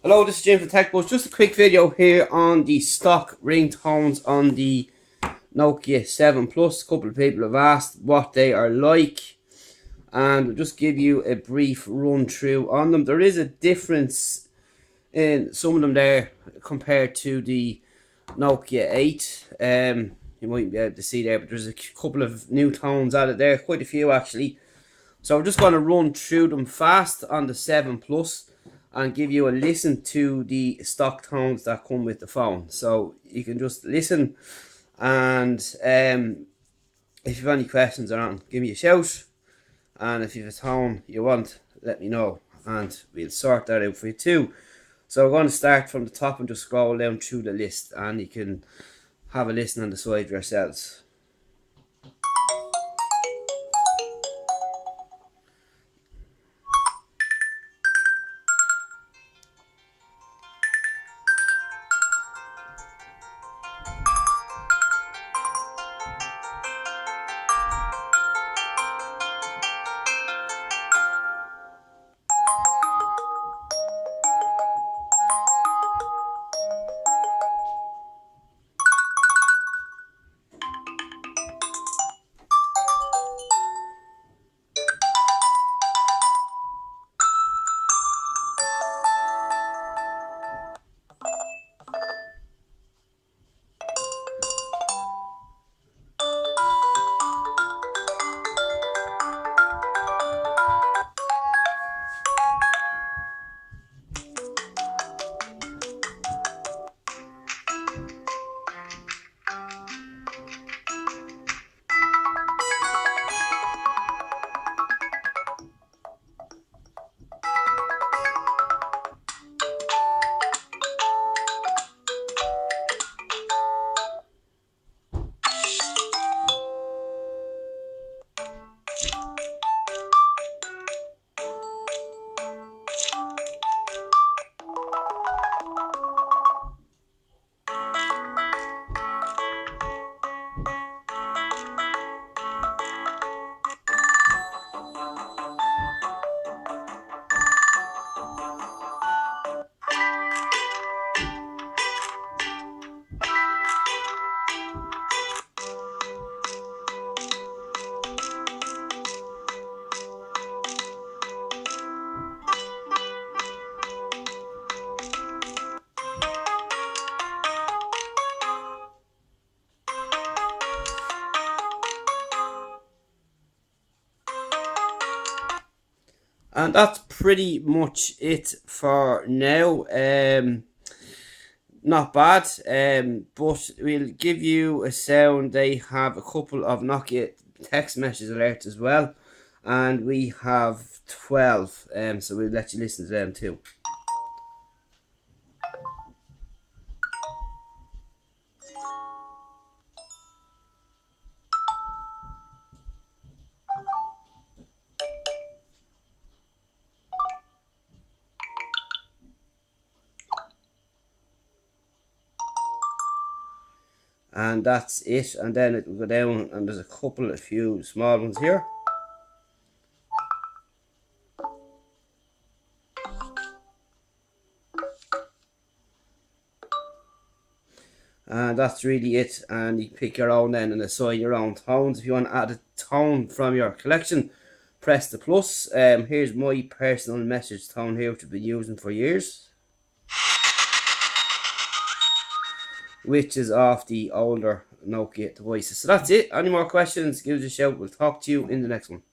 Hello, this is James from TechBuzz. Just a quick video here on the stock ringtones on the Nokia 7 Plus. A couple of people have asked what they are like, and I'll just give you a brief run through on them. There is a difference in some of them there compared to the Nokia 8. You mightn't be able to see there, but there's a couple of new tones added there, quite a few actually. So I'm just going to run through them fast on the 7 Plus and give you a listen to the stock tones that come with the phone. So you can just listen, and if you have any questions around, give me a shout, and if you have a tone you want, let me know and we'll sort that out for you too. So we're going to start from the top and just scroll down through the list, and you can have a listen and decide yourselves. And that's pretty much it for now. Not bad, but we'll give you a sound. They have a couple of Nokia text message alerts as well, and we have 12, so we'll let you listen to them too. And that's it, and then it will go down, and there's a few small ones here. And that's really it, and you pick your own then and assign your own tones. If you want to add a tone from your collection, press the plus. Here's my personal message tone here, which I've been using for years, which is off the older Nokia devices. So that's it. Any more questions, give us a shout. We'll talk to you in the next one.